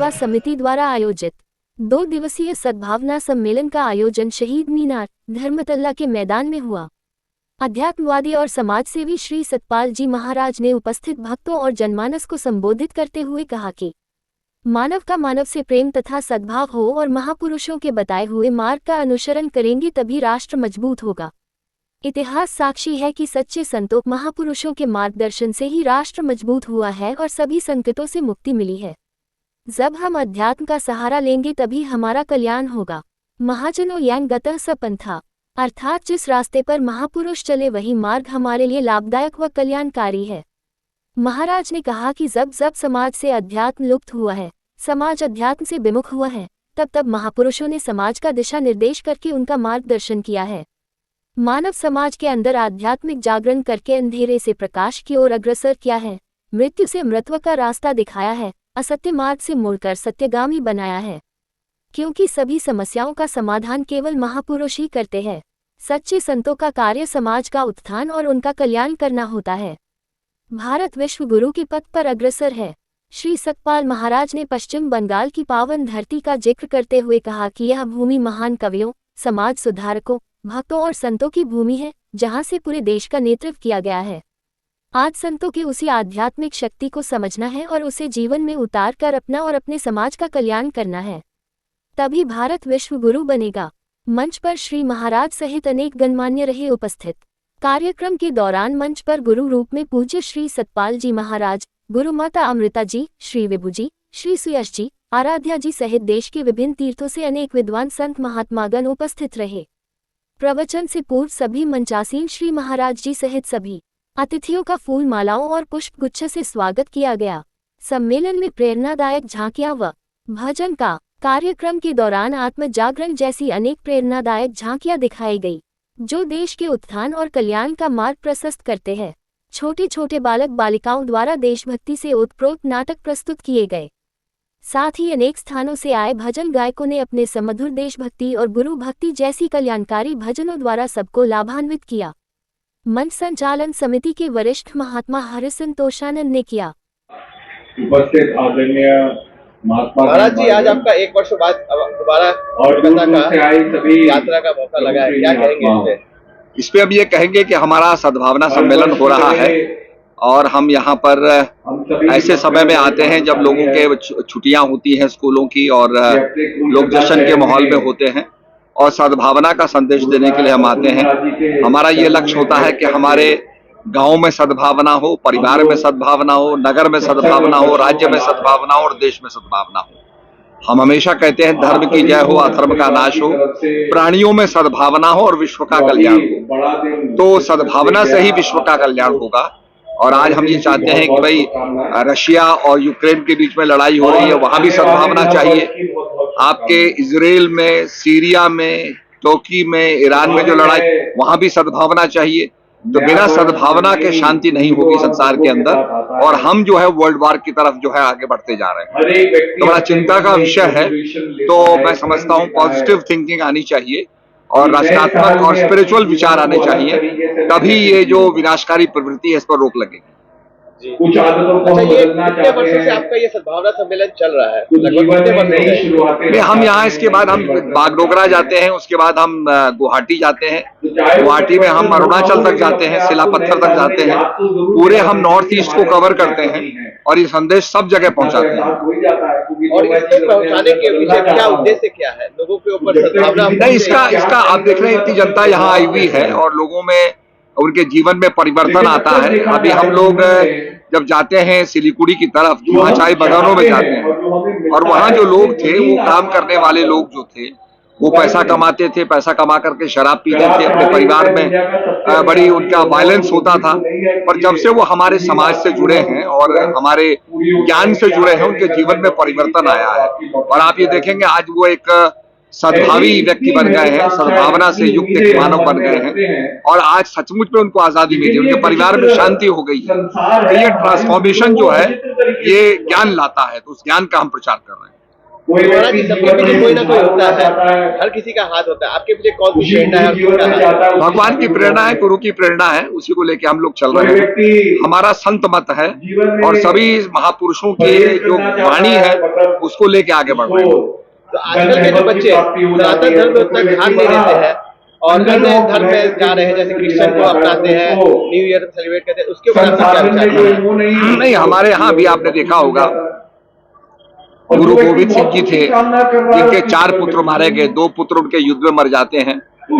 सेवा समिति द्वारा आयोजित 2 दिवसीय सद्भावना सम्मेलन का आयोजन शहीद मीनार धर्मतल्ला के मैदान में हुआ। अध्यात्मवादी और समाजसेवी श्री सतपाल जी महाराज ने उपस्थित भक्तों और जनमानस को संबोधित करते हुए कहा कि मानव का मानव से प्रेम तथा सद्भाव हो और महापुरुषों के बताए हुए मार्ग का अनुसरण करेंगे तभी राष्ट्र मजबूत होगा। इतिहास साक्षी है कि सच्चे संतों महापुरुषों के मार्गदर्शन से ही राष्ट्र मजबूत हुआ है और सभी संकटों से मुक्ति मिली है। जब हम अध्यात्म का सहारा लेंगे तभी हमारा कल्याण होगा। महाजनों यांग गतः स पंथा, अर्थात जिस रास्ते पर महापुरुष चले वही मार्ग हमारे लिए लाभदायक व कल्याणकारी है। महाराज ने कहा कि जब जब समाज से अध्यात्म लुप्त हुआ है, समाज अध्यात्म से विमुख हुआ है, तब तब महापुरुषों ने समाज का दिशा निर्देश करके उनका मार्गदर्शन किया है। मानव समाज के अंदर आध्यात्मिक जागरण करके अंधेरे से प्रकाश की ओर अग्रसर किया है, मृत्यु से अमृतत्व का रास्ता दिखाया है, असत्य मार्ग से मुड़कर सत्यगामी बनाया है। क्योंकि सभी समस्याओं का समाधान केवल महापुरुष ही करते हैं। सच्चे संतों का कार्य समाज का उत्थान और उनका कल्याण करना होता है। भारत विश्व गुरु के पथ पर अग्रसर है। श्री सतपाल महाराज ने पश्चिम बंगाल की पावन धरती का जिक्र करते हुए कहा कि यह भूमि महान कवियों, समाज सुधारकों, भक्तों और संतों की भूमि है, जहां से पूरे देश का नेतृत्व किया गया है। आज संतों की उसी आध्यात्मिक शक्ति को समझना है और उसे जीवन में उतार कर अपना और अपने समाज का कल्याण करना है, तभी भारत विश्व गुरु बनेगा। मंच पर श्री महाराज सहित अनेक गणमान्य रहे उपस्थित। कार्यक्रम के दौरान मंच पर गुरु रूप में पूज्य श्री सतपाल जी महाराज, गुरु माता अमृता जी, श्री विभू जी, श्री सुयश जी, आराध्या जी सहित देश के विभिन्न तीर्थों से अनेक विद्वान संत महात्मागण उपस्थित रहे। प्रवचन से पूर्व सभी मंचासीन श्री महाराज जी सहित सभी अतिथियों का फूल मालाओं और पुष्प गुच्छ से स्वागत किया गया। सम्मेलन में प्रेरणादायक झांकियां व भजन का कार्यक्रम के दौरान आत्म जागरण जैसी अनेक प्रेरणादायक झांकियां दिखाई गई, जो देश के उत्थान और कल्याण का मार्ग प्रशस्त करते हैं। छोटे छोटे बालक बालिकाओं द्वारा देशभक्ति से ओतप्रोत नाटक प्रस्तुत किए गए। साथ ही अनेक स्थानों से आए भजन गायकों ने अपने समधुर देशभक्ति और गुरु भक्ति जैसी कल्याणकारी भजनों द्वारा सबको लाभान्वित किया। मंच संचालन समिति के वरिष्ठ महात्मा हरिसंतोषानंद ने किया। उपस्थित आदरणीय महाराज जी, आज आपका 1 वर्ष बाद दोबारा यात्रा का मौका लगा है, क्या कहेंगे इस पे? अब ये कहेंगे कि हमारा सद्भावना सम्मेलन हो रहा है और हम यहाँ पर ऐसे समय में आते हैं जब लोगों के छुट्टियां होती हैं स्कूलों की और लोग जश्न के माहौल में होते हैं और सद्भावना का संदेश देने के लिए हम आते हैं। हमारा ये लक्ष्य होता है कि हमारे गांव में सद्भावना हो, परिवार में सद्भावना हो, नगर में सद्भावना हो, राज्य में सद्भावना हो और देश में सद्भावना हो। हम हमेशा कहते हैं धर्म की जय हो, अधर्म का नाश हो, प्राणियों में सद्भावना हो और विश्व का कल्याण हो। तो सद्भावना से ही विश्व का कल्याण होगा। और आज हम ये चाहते हैं कि भाई रशिया और यूक्रेन के बीच में लड़ाई हो रही है, वहां भी सद्भावना चाहिए। आपके इजराइल में, सीरिया में, तुर्की में, ईरान में जो लड़ाई, वहां भी सद्भावना चाहिए। तो बिना सद्भावना के शांति नहीं होगी संसार के अंदर और हम जो है वर्ल्ड वार की तरफ जो है आगे बढ़ते जा रहे हैं। तो बड़ा चिंता का विषय है। तो मैं समझता हूँ पॉजिटिव थिंकिंग आनी चाहिए और रचनात्मक और स्पिरिचुअल विचार आने चाहिए, तभी ये जो विनाशकारी प्रवृत्ति है इस पर रोक लगेगी। कुछ आदतों को बदलना चाहते हैं। वर्षों से आपका ये सद्भावना सम्मेलन चल रहा है, हम यहाँ इसके बाद हम बागडोगरा जाते हैं, उसके बाद हम गुवाहाटी जाते हैं, गुवाहाटी में हम अरुणाचल तक जाते हैं, सिलापत्थर तक जाते हैं, पूरे हम नॉर्थ ईस्ट को कवर करते हैं और ये संदेश सब जगह पहुँचाते हैं। और इसको पहुँचाने के पीछे क्या उद्देश्य क्या है? लोगों के ऊपर सद्भावना नहीं, इसका आप देख रहे हैं इतनी जनता यहाँ आई हुई है और लोगों में उनके जीवन में परिवर्तन आता है। अभी हम लोग जब जाते हैं सिलीगुड़ी की तरफ, वहाँ चाय बागानों में जाते हैं और वहाँ जो लोग थे, वो काम करने वाले लोग जो थे, वो पैसा कमाते थे, पैसा कमा करके शराब पीते थे, अपने परिवार में बड़ी उनका वायलेंस होता था। पर जब से वो हमारे समाज से जुड़े हैं और हमारे ज्ञान से जुड़े हैं, उनके जीवन में परिवर्तन आया है और आप ये देखेंगे आज वो एक सद्भावी व्यक्ति बन गए हैं, सद्भावना से युक्त एक मानव बन गए हैं और आज सचमुच में उनको आजादी मिली, उनके परिवार में शांति हो गई है। तो ये ट्रांसफॉर्मेशन जो है ये ज्ञान लाता है, तो उस ज्ञान का हम प्रचार कर रहे हैं। महाराज जी, सबके पीछे कोई ना कोई होता है, हर किसी का हाथ होता है। आपके पीछे कौन सी प्रेरणा है और किसका हाथ है? भगवान की प्रेरणा है, गुरु की प्रेरणा है, उसी को लेके हम लोग चल रहे हैं। हमारा संत मत है और सभी महापुरुषों की जो वाणी है उसको लेके आगे बढ़ रहे हैं। तो आजकल के जो बच्चे सनातन धर्म में उतना ध्यान नहीं देते हैं और अन्य धर्म में जा रहे हैं, जैसे क्रिश्चियन को अपनाते हैं, न्यू ईयर सेलिब्रेट करते हैं, उसके ऊपर आपका क्या विचार है? नहीं, हमारे यहाँ भी आपने देखा होगा, गुरु गोविंद सिंह जी थे जिनके 4 पुत्र मारे गए, 2 पुत्र उनके युद्ध में मर जाते हैं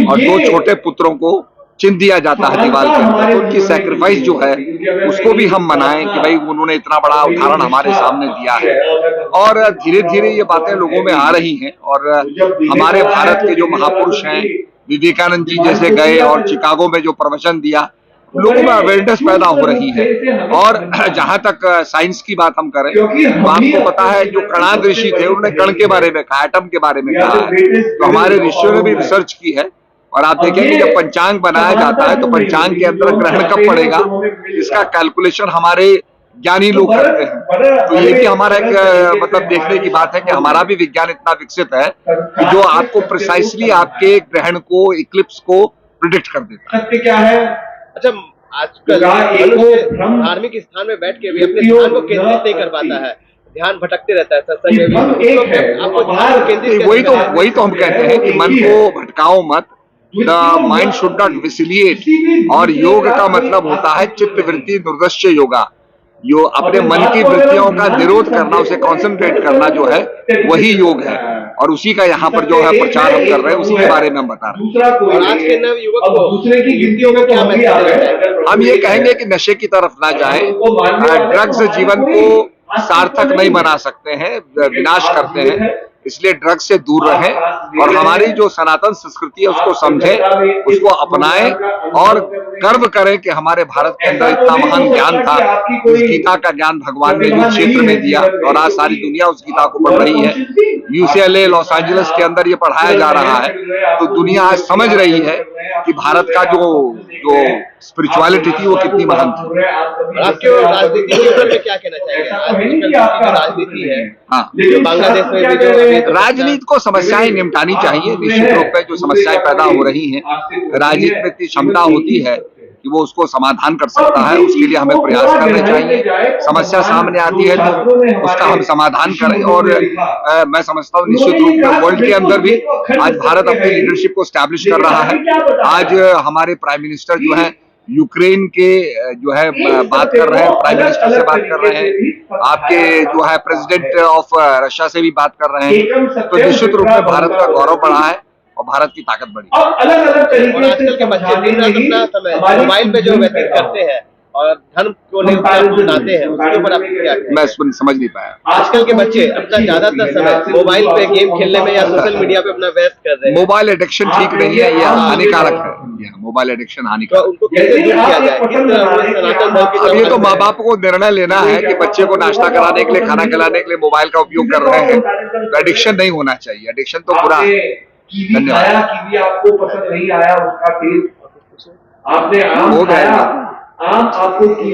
और 2 छोटे पुत्रों को चिन दिया जाता है दीवार के अंदर। तो उनकी सैक्रिफाइस जो है उसको भी हम मनाएं कि भाई उन्होंने इतना बड़ा उदाहरण हमारे सामने दिया है। और धीरे धीरे ये बातें लोगों में आ रही हैं और हमारे भारत के जो महापुरुष हैं, विवेकानंद जी जैसे गए और चिकागो में जो प्रवचन दिया, लोगों में अवेयरनेस पैदा हो रही है। और जहां तक साइंस की बात हम करें तो आपको पता है जो कणाद ऋषि थे उन्होंने कण के बारे में कहा, एटम के बारे में कहा है। तो हमारे ऋषियों ने भी रिसर्च की है और आप देखेंगे जब पंचांग बनाया जाता है तो पंचांग के अंदर ग्रहण कब पड़ेगा इसका कैलकुलेशन हमारे ज्ञानी लोग करते हैं। तो ये भी हमारा एक मतलब देखने की बात है कि हमारा भी विज्ञान इतना विकसित है कि जो आपको प्रिसाइसली आपके ग्रहण को, इक्लिप्स को प्रिडिक्ट कर देता है। सत्य क्या है? अच्छा, आजकल मनुष्य धार्मिक स्थान में बैठ के भी अपने ध्यान को केंद्रित नहीं कर पाता है, ध्यान भटकते रहता है सत्संग में भी। आपको ध्यान को केंद्रित वही तो हम कहते हैं कि मन को भटकाओ मत, द माइंड शुड नॉट विसिलिएट। और योग का मतलब होता है चित्त वृत्ति दुर्दश्य योगा, जो अपने मन की वृत्तियों का निरोध करना, उसे कंसंट्रेट करना जो है वही योग है। और उसी का यहाँ पर जो है प्रचार हम कर रहे हैं, उसी के बारे में हम बता रहे हैं। और आज के नव युवक को दूसरे की गिनतियों में क्या मैसेज है? हम ये कहेंगे कि नशे की तरफ ना जाएं। ड्रग्स जीवन को सार्थक नहीं बना सकते हैं, विनाश करते हैं, इसलिए ड्रग्स से दूर रहें और हमारी जो सनातन संस्कृति है उसको समझें, उसको अपनाएं और गर्व करें कि हमारे भारत के अंदर इतना महान ज्ञान था। उस गीता का ज्ञान भगवान ने जो क्षेत्र में दिया और आज सारी दुनिया उस गीता को पढ़ रही है। UCLA लॉस एंजलिस के अंदर ये पढ़ाया जा रहा है, तो दुनिया आज समझ रही है कि भारत का जो स्पिरिचुअलिटी थी वो कितनी महान थी। आपके राजनीति के ऊपर में क्या कहना चाहिए? आजकल की जो राजनीति है, हाँ, बांग्लादेश में भी जो राजनीति को समस्याएं निपटानी चाहिए। निश्चित रूप में जो समस्याएं पैदा हो रही हैं, राजनीति में इतनी क्षमता होती है कि वो उसको समाधान कर सकता है, उसके लिए हमें प्रयास करने चाहिए। समस्या सामने आती है तो उसका हम समाधान करें। और मैं समझता हूँ निश्चित रूप में वर्ल्ड के अंदर भी आज भारत अपनी लीडरशिप को स्टैब्लिश कर रहा है। आज हमारे प्राइम मिनिस्टर जो है यूक्रेन के जो है बात कर रहे हैं, प्राइम मिनिस्टर से बात कर रहे हैं, आपके जो है प्रेसिडेंट ऑफ रशिया से भी बात कर रहे हैं। तो निश्चित रूप में भारत का गौरव बढ़ा है और भारत की ताकत बढ़ी। और अलग-अलग तरीके और आजकल के बच्चे दिन रात अपना समय मोबाइल पे जो व्यतीत करते हैं और धर्म को अपनाते हैं, उसके ऊपर आप क्या कहें? मैं समझ नहीं पाया। आजकल के बच्चे अपना ज्यादातर समय मोबाइल पे गेम खेलने में या सोशल मीडिया पे अपना व्यस्त कर रहे हैं। मोबाइल एडिक्शन ठीक नहीं है, यह हानिकारक है। मोबाइल एडिक्शन तो हानिकारक। उनको कैसे दूर किया जाए? किस तरह सनातन धर्म की अब ये तो माँ बाप को निर्णय लेना है कि बच्चे को नाश्ता कराने के लिए, खाना खिलाने के लिए मोबाइल का उपयोग कर रहे हैं, तो एडिक्शन नहीं होना चाहिए। एडिक्शन तो बुरा है। धन्यवाद। कीवी आपको पसंद नहीं आया, उसका टेस्ट आपने आम खाया, आम आपको कीवी